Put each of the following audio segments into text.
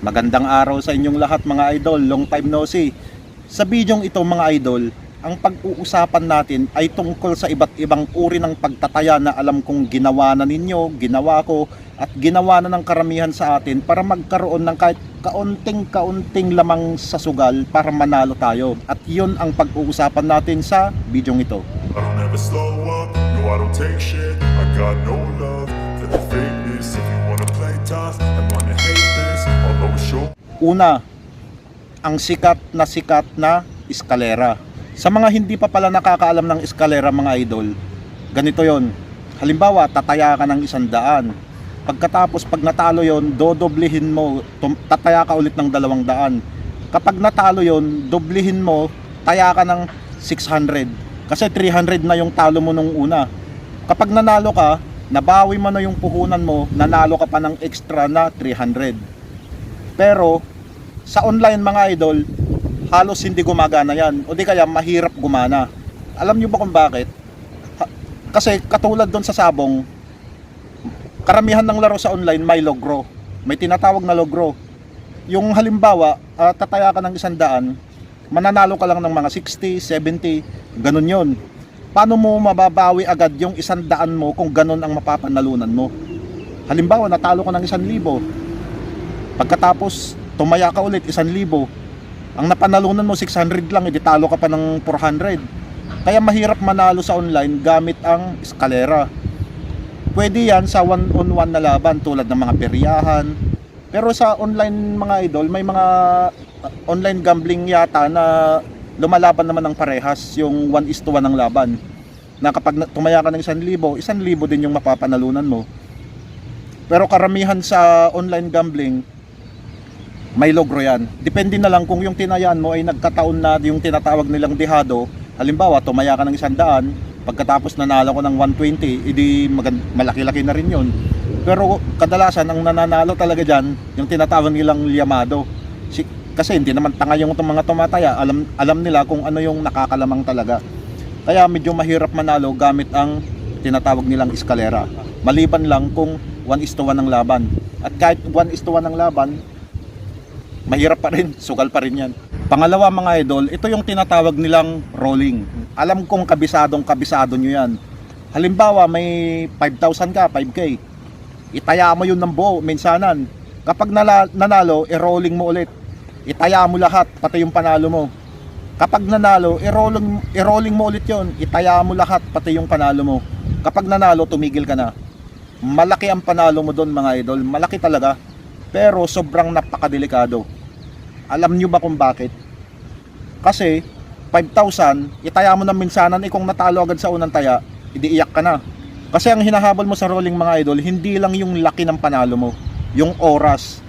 Magandang araw sa inyong lahat mga idol, long time no see. Sa bidyong ito mga idol, ang pag-uusapan natin ay tungkol sa iba't ibang uri ng pagtataya na alam kong ginawa na ninyo, ginawa ko, at ginawa na ng karamihan sa atin para magkaroon ng kahit kaunting lamang sa sugal para manalo tayo. At yun ang pag-uusapan natin sa bidyong ito. I don't ever slow up, no I don't take shit. I got no love for the fakeness. If you wanna play tough and wanna hate this, I'll always show. Una, ang sikat na eskalera. Sa mga hindi pa pala nakakaalam ng eskalera mga idol, ganito yon. Halimbawa, tataya ka ng 100. Pagkatapos pag natalo yon, dodoblihin mo, tataya ka ulit ng 200. Kapag natalo yon, doblihin mo, taya ka ng 600. Kasi 300 na yung talo mo nung una. Kapag nanalo ka, nabawi mo na yung puhunan mo, nanalo ka pa ng extra na 300. Pero sa online mga idol, halos hindi gumagana yan, o di kaya mahirap gumana. Alam nyo ba kung bakit? Kasi katulad doon sa sabong, karamihan ng laro sa online may logro, may tinatawag na logro. Yung halimbawa, tataya ka ng 100, mananalo ka lang ng mga 60, 70, ganun yon. Paano mo mababawi agad yung 100 mo kung ganun ang mapapanalunan mo? Halimbawa, natalo ka ng 1,000, pagkatapos tumaya ka ulit 1,000, ang napanalunan mo 600 lang, edi talo ka pa ng 400. Kaya mahirap manalo sa online gamit ang eskalera. Pwede yan sa one-on-one na laban tulad ng mga peryahan. Pero sa online mga idol, may mga online gambling yata na lumalaban naman ng parehas, yung 1:1 ang laban. Na kapag tumaya ka ng 1,000, 1,000 din yung mapapanalunan mo. Pero karamihan sa online gambling, may logro yan. Depende na lang kung yung tinayaan mo ay nagkataon na yung tinatawag nilang dehado. Halimbawa, tumaya ka ng 100, pagkatapos nanalo ko ng 120, edi malaki-laki na rin yun. Pero kadalasan ang nananalo talaga dyan, yung tinatawag nilang liyamado. Kasi hindi naman tanga yung mga tumataya, alam nila kung ano yung nakakalamang talaga. Kaya medyo mahirap manalo gamit ang tinatawag nilang eskalera. Maliban lang kung 1:1 ang laban. At kahit 1:1 ang laban, mahirap pa rin, sugal pa rin yan. Pangalawa mga idol, ito yung tinatawag nilang rolling. Alam kong kabisado nyo yan. Halimbawa may 5,000 ka, 5K. Itaya mo yun ng buo, minsanan. Kapag nanalo, i-rolling mo ulit. Itaya mo lahat, pati yung panalo mo. Kapag nanalo, i-rolling mo ulit yun. Itaya mo lahat, pati yung panalo mo. Kapag nanalo, tumigil ka na. Malaki ang panalo mo doon mga idol, malaki talaga. Pero sobrang napakadelikado. Alam nyo ba kung bakit? Kasi 5,000, itaya mo ng minsanan, kung natalo agad sa unang taya, idiiyak ka na. Kasi ang hinahabol mo sa rolling mga idol, hindi lang yung laki ng panalo mo, yung oras.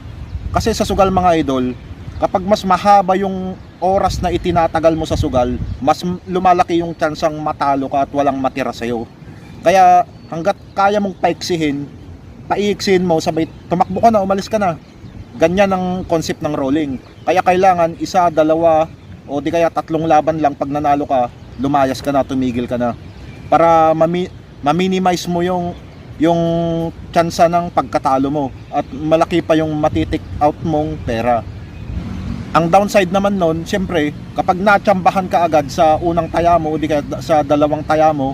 Kasi sa sugal mga idol, kapag mas mahaba yung oras na itinatagal mo sa sugal, mas lumalaki yung tsansang matalo ka at walang matira sa'yo. Kaya hanggat kaya mong paiiksin mo, sabay tumakbo ka na, umalis ka na. Ganyan ang concept ng rolling. Kaya kailangan 1, 2 o di kaya 3 laban lang. Pag nanalo ka, lumayas ka na, tumigil ka na, para ma-minimize mo yung tsansa ng pagkatalo mo at malaki pa yung matitik out mong pera. Ang downside naman nun, syempre, kapag natsambahan ka agad sa unang taya mo o di kaya sa 2 taya mo,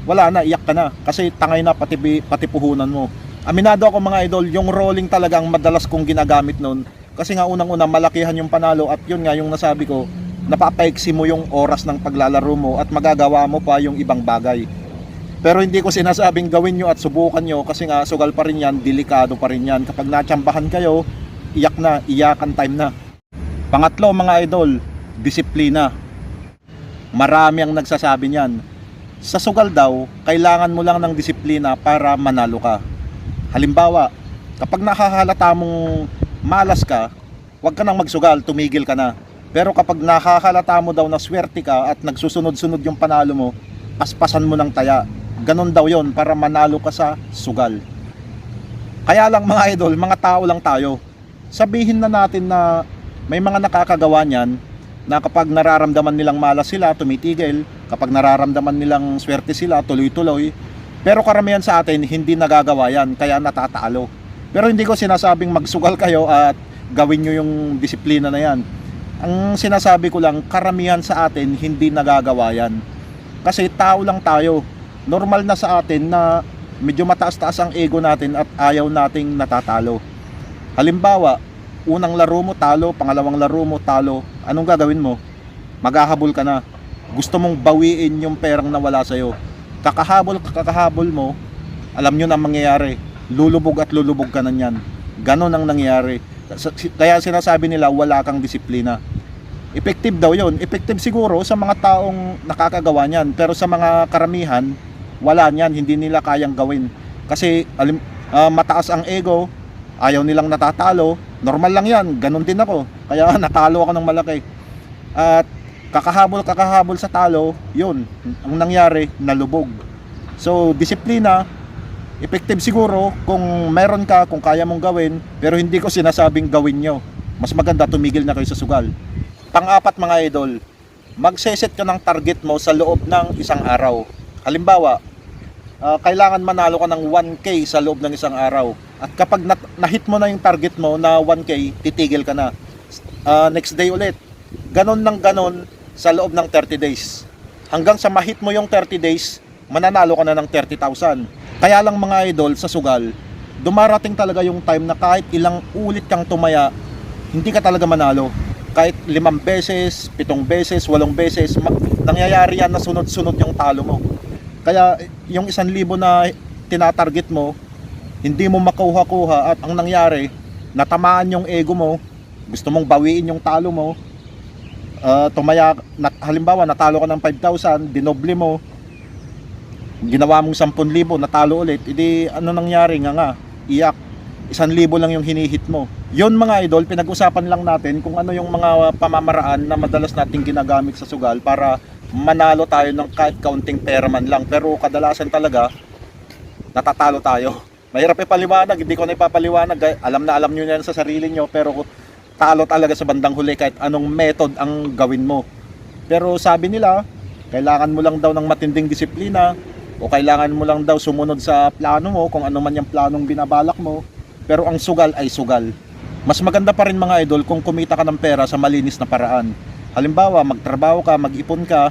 wala na, iyak ka na kasi tangay na pati puhunan mo. Aminado ako mga idol, yung rolling talagang madalas kong ginagamit nun. Kasi nga unang-una malakihan yung panalo at yun nga yung nasabi ko, napapaiksi mo yung oras ng paglalaro mo at magagawa mo pa yung ibang bagay. Pero hindi ko sinasabing gawin nyo at subukan nyo kasi nga sugal pa rin yan, delikado pa rin yan. Kapag natsambahan kayo, iyak na, iyakan time na. Pangatlo mga idol, disiplina. Marami ang nagsasabi niyan. Sa sugal daw, kailangan mo lang ng disiplina para manalo ka. Halimbawa, kapag nakahalata mong malas ka, huwag ka nang magsugal, tumigil ka na. Pero kapag nakahalata mo daw na swerte ka at nagsusunod-sunod yung panalo mo, paspasan mo ng taya. Ganon daw yon para manalo ka sa sugal. Kaya lang mga idol, mga tao lang tayo. Sabihin na natin na may mga nakakagawa niyan na kapag nararamdaman nilang malas sila, tumitigil. Kapag nararamdaman nilang swerte sila, tuloy-tuloy. Pero karamihan sa atin, hindi nagagawa yan, kaya natatalo. Pero hindi ko sinasabing magsugal kayo at gawin nyo yung disiplina na yan. Ang sinasabi ko lang, karamihan sa atin hindi nagagawa yan. Kasi tao lang tayo. Normal na sa atin na medyo mataas-taas ang ego natin at ayaw nating natatalo. Halimbawa, unang laro mo talo, pangalawang laro mo talo, anong gagawin mo? Maghahabol ka na. Gusto mong bawiin yung perang nawala sa'yo. Kakahabol mo, alam nyo na mangyayari. Lulubog at lulubog ka na yan. Ganon ang nangyayari. Kaya sinasabi nila wala kang disiplina. Effective daw yon. Effective siguro sa mga taong nakakagawa niyan, pero sa mga karamihan wala niyan, hindi nila kayang gawin kasi mataas ang ego, ayaw nilang natatalo. Normal lang yan, ganun din ako, kaya natalo ako ng malaki. At kakahabol sa talo, yun ang nangyari, nalubog. So disiplina effective siguro kung meron ka, kung kaya mong gawin, pero hindi ko sinasabing gawin nyo. Mas maganda tumigil na kayo sa sugal. Pang-apat mga idol, magseset ka ng target mo sa loob ng isang araw. Halimbawa, kailangan manalo ka ng 1K sa loob ng isang araw. At kapag na-hit mo na yung target mo na 1K, titigil ka na. Next day ulit. Ganon ng ganon sa loob ng 30 days. Hanggang sa ma-hit mo yung 30 days, mananalo ka na ng 30,000. Kaya lang mga idol, sa sugal, dumarating talaga yung time na kahit ilang ulit kang tumaya, hindi ka talaga manalo. Kahit 5 beses, 7 beses, 8 beses, nangyayari yan na sunod-sunod yung talo mo. Kaya yung 1,000 na tinatarget mo, hindi mo makuha-kuha at ang nangyari, natamaan yung ego mo, gusto mong bawiin yung talo mo, halimbawa natalo ka ng 5,000, dinoble mo, ginawa mong 10,000, natalo ulit, edi ano nangyari nga, iyak, 1,000 lang yung hinihit mo. Yon mga idol, pinag-usapan lang natin kung ano yung mga pamamaraan na madalas nating ginagamit sa sugal para manalo tayo ng kahit kaunting pera man lang. Pero kadalasan talaga, natatalo tayo. Mahirap ipaliwanag, hindi ko na ipapaliwanag, alam na alam nyo yan sa sarili nyo, pero talo talaga sa bandang huli kahit anong method ang gawin mo. Pero sabi nila, kailangan mo lang daw ng matinding disiplina, o kailangan mo lang daw sumunod sa plano mo kung ano man yung planong binabalak mo. Pero ang sugal ay sugal. Mas maganda pa rin mga idol kung kumita ka ng pera sa malinis na paraan. Halimbawa, magtrabaho ka, mag-ipon ka,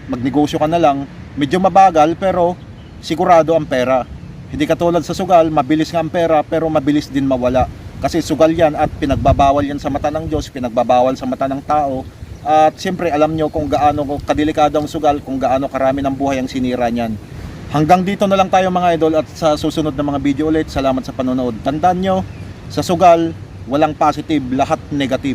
magnegosyo ka na lang. Medyo mabagal pero sigurado ang pera. Hindi katulad sa sugal, mabilis nga ang pera pero mabilis din mawala. Kasi sugal yan at pinagbabawal yan sa mata ng Diyos, pinagbabawal sa mata ng tao. At siyempre alam nyo kung gaano kadelikado ang sugal, kung gaano karami ng buhay ang sinira niyan. Hanggang dito na lang tayo mga idol at sa susunod na mga video ulit. Salamat sa panonood. Tandaan nyo, sa sugal, walang positive, lahat negative.